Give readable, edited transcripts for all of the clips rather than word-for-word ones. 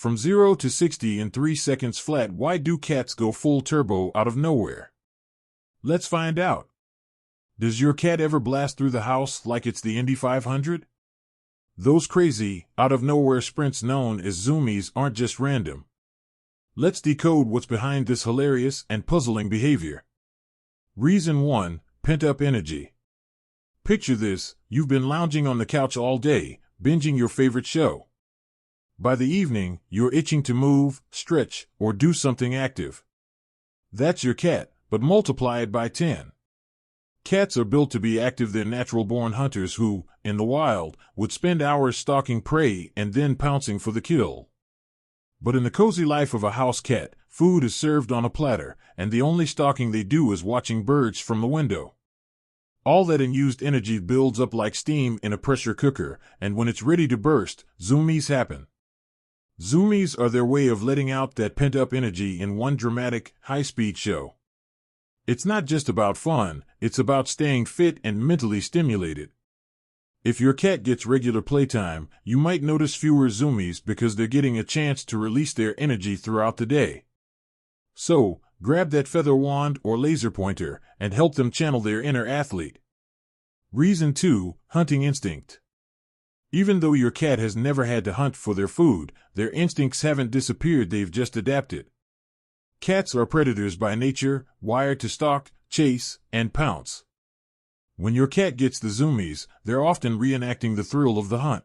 From 0 to 60 in 3 seconds flat. Why do cats go full turbo out of nowhere? Let's find out. Does your cat ever blast through the house like it's the Indy 500? Those crazy, out-of-nowhere sprints known as zoomies aren't just random. Let's decode what's behind this hilarious and puzzling behavior. Reason 1. Pent-up energy. Picture this: you've been lounging on the couch all day, binging your favorite show. By the evening, you're itching to move, stretch, or do something active. That's your cat, but multiply it by 10. Cats are built to be active. They're natural-born hunters who, in the wild, would spend hours stalking prey and then pouncing for the kill. But in the cozy life of a house cat, food is served on a platter, and the only stalking they do is watching birds from the window. All that unused energy builds up like steam in a pressure cooker, and when it's ready to burst, zoomies happen. Zoomies are their way of letting out that pent-up energy in one dramatic, high-speed show. It's not just about fun, it's about staying fit and mentally stimulated. If your cat gets regular playtime, you might notice fewer zoomies because they're getting a chance to release their energy throughout the day. So, grab that feather wand or laser pointer and help them channel their inner athlete. Reason 2. Hunting instinct. Even though your cat has never had to hunt for their food, their instincts haven't disappeared, they've just adapted. Cats are predators by nature, wired to stalk, chase, and pounce. When your cat gets the zoomies, they're often reenacting the thrill of the hunt.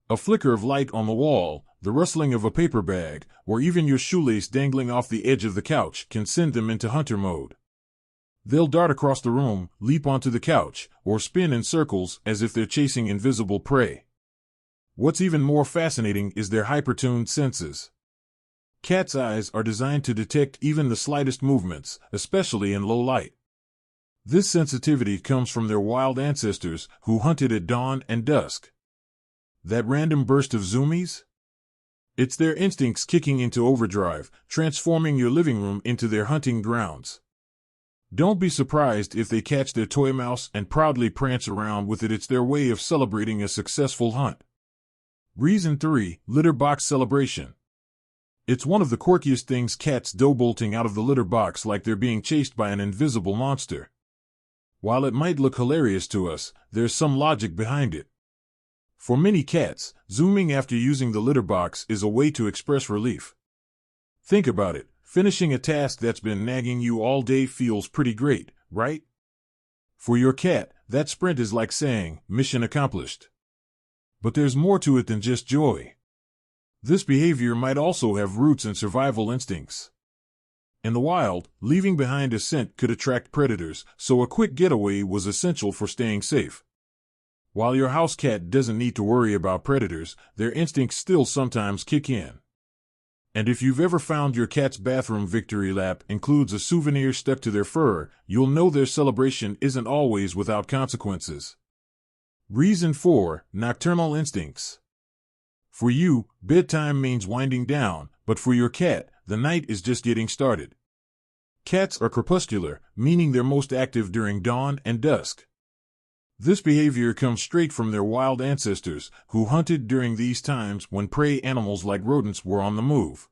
A flicker of light on the wall, the rustling of a paper bag, or even your shoelace dangling off the edge of the couch can send them into hunter mode. They'll dart across the room, leap onto the couch, or spin in circles as if they're chasing invisible prey. What's even more fascinating is their hyper-tuned senses. Cats' eyes are designed to detect even the slightest movements, especially in low light. This sensitivity comes from their wild ancestors who hunted at dawn and dusk. That random burst of zoomies? It's their instincts kicking into overdrive, transforming your living room into their hunting grounds. Don't be surprised if they catch their toy mouse and proudly prance around with it. It's their way of celebrating a successful hunt. Reason 3. Litter box celebration. It's one of the quirkiest things: cats bolting out of the litter box like they're being chased by an invisible monster. While it might look hilarious to us, there's some logic behind it. For many cats, zooming after using the litter box is a way to express relief. Think about it, finishing a task that's been nagging you all day feels pretty great, right? For your cat, that sprint is like saying, "Mission accomplished." But there's more to it than just joy. This behavior might also have roots in survival instincts. In the wild, leaving behind a scent could attract predators, so a quick getaway was essential for staying safe. While your house cat doesn't need to worry about predators, their instincts still sometimes kick in. And if you've ever found your cat's bathroom victory lap includes a souvenir stuck to their fur, you'll know their celebration isn't always without consequences. Reason 4. Nocturnal instincts. For you, bedtime means winding down, but for your cat, the night is just getting started. Cats are crepuscular, meaning they're most active during dawn and dusk. This behavior comes straight from their wild ancestors, who hunted during these times when prey animals like rodents were on the move.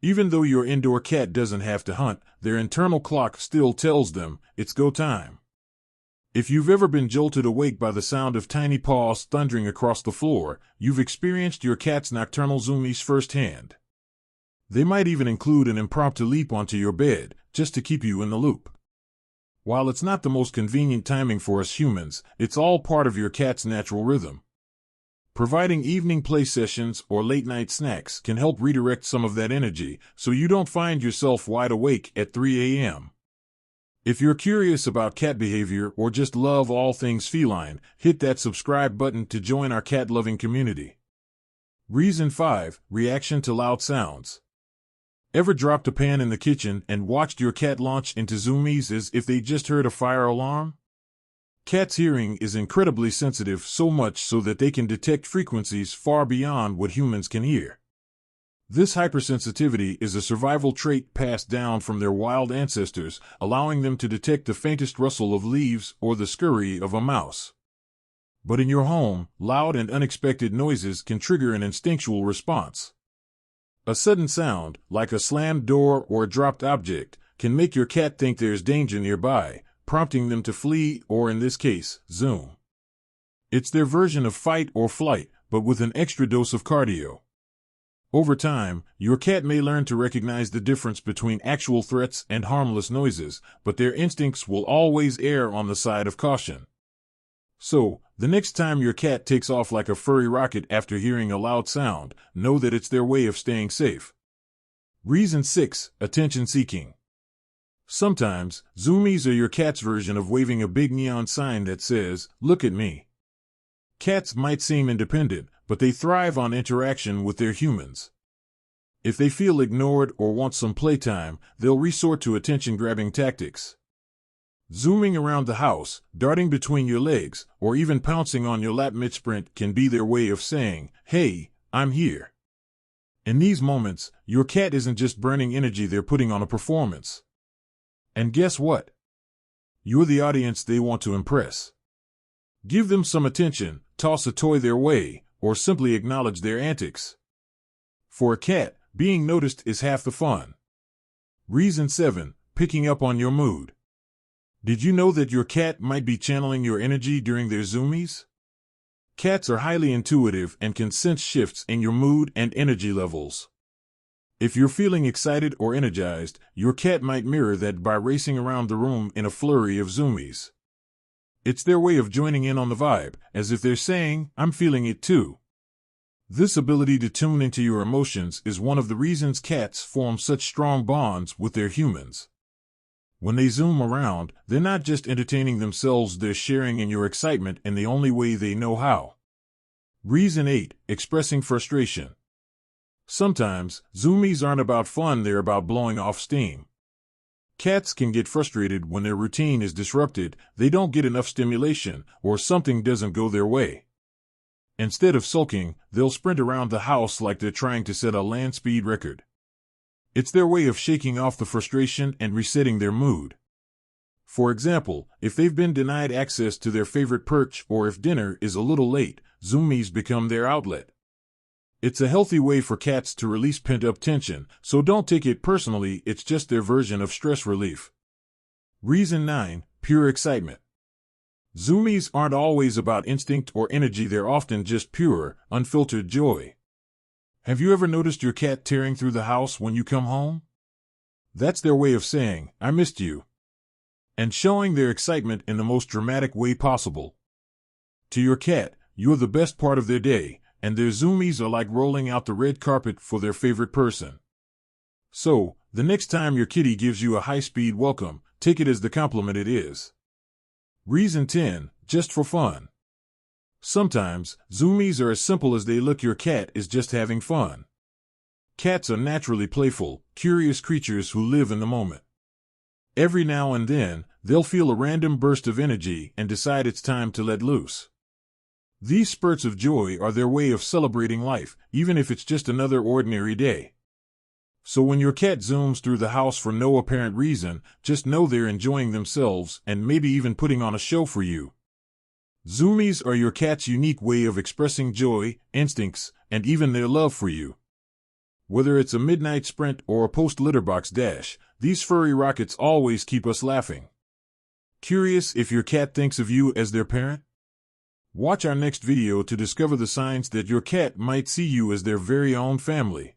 Even though your indoor cat doesn't have to hunt, their internal clock still tells them, it's go time. If you've ever been jolted awake by the sound of tiny paws thundering across the floor, you've experienced your cat's nocturnal zoomies firsthand. They might even include an impromptu leap onto your bed, just to keep you in the loop. While it's not the most convenient timing for us humans, it's all part of your cat's natural rhythm. Providing evening play sessions or late-night snacks can help redirect some of that energy, so you don't find yourself wide awake at 3 a.m. If you're curious about cat behavior or just love all things feline, hit that subscribe button to join our cat-loving community. Reason 5. Reaction to loud sounds. Ever dropped a pan in the kitchen and watched your cat launch into zoomies as if they just heard a fire alarm? Cats' hearing is incredibly sensitive, so much so that they can detect frequencies far beyond what humans can hear. This hypersensitivity is a survival trait passed down from their wild ancestors, allowing them to detect the faintest rustle of leaves or the scurry of a mouse. But in your home, loud and unexpected noises can trigger an instinctual response. A sudden sound, like a slammed door or a dropped object, can make your cat think there's danger nearby, prompting them to flee or, in this case, zoom. It's their version of fight or flight, but with an extra dose of cardio. Over time, your cat may learn to recognize the difference between actual threats and harmless noises, but their instincts will always err on the side of caution. So, the next time your cat takes off like a furry rocket after hearing a loud sound, know that it's their way of staying safe. Reason 6. Attention seeking. Sometimes, zoomies are your cat's version of waving a big neon sign that says, "Look at me." Cats might seem independent, but they thrive on interaction with their humans. If they feel ignored or want some playtime, they'll resort to attention-grabbing tactics. Zooming around the house, darting between your legs, or even pouncing on your lap mid-sprint can be their way of saying, "Hey, I'm here." In these moments, your cat isn't just burning energy, they're putting on a performance. And guess what? You're the audience they want to impress. Give them some attention, toss a toy their way, or simply acknowledge their antics. For a cat, being noticed is half the fun. Reason 7. Picking up on your mood. Did you know that your cat might be channeling your energy during their zoomies? Cats are highly intuitive and can sense shifts in your mood and energy levels. If you're feeling excited or energized, your cat might mirror that by racing around the room in a flurry of zoomies. It's their way of joining in on the vibe, as if they're saying, "I'm feeling it too." This ability to tune into your emotions is one of the reasons cats form such strong bonds with their humans. When they zoom around, they're not just entertaining themselves, they're sharing in your excitement in the only way they know how. Reason 8. Expressing frustration. Sometimes, zoomies aren't about fun, they're about blowing off steam. Cats can get frustrated when their routine is disrupted, they don't get enough stimulation, or something doesn't go their way. Instead of sulking, they'll sprint around the house like they're trying to set a land speed record. It's their way of shaking off the frustration and resetting their mood. For example, if they've been denied access to their favorite perch or if dinner is a little late, zoomies become their outlet. It's a healthy way for cats to release pent-up tension, so don't take it personally, it's just their version of stress relief. Reason 9. Pure excitement. Zoomies aren't always about instinct or energy, they're often just pure, unfiltered joy. Have you ever noticed your cat tearing through the house when you come home? That's their way of saying, "I missed you," and showing their excitement in the most dramatic way possible. To your cat, you're the best part of their day, and their zoomies are like rolling out the red carpet for their favorite person. So, the next time your kitty gives you a high-speed welcome, take it as the compliment it is. Reason 10. Just for fun. Sometimes, zoomies are as simple as they look, your cat is just having fun. Cats are naturally playful, curious creatures who live in the moment. Every now and then, they'll feel a random burst of energy and decide it's time to let loose. These spurts of joy are their way of celebrating life, even if it's just another ordinary day. So when your cat zooms through the house for no apparent reason, just know they're enjoying themselves and maybe even putting on a show for you. Zoomies are your cat's unique way of expressing joy, instincts, and even their love for you. Whether it's a midnight sprint or a post-litter box dash, these furry rockets always keep us laughing. Curious if your cat thinks of you as their parent? Watch our next video to discover the signs that your cat might see you as their very own family.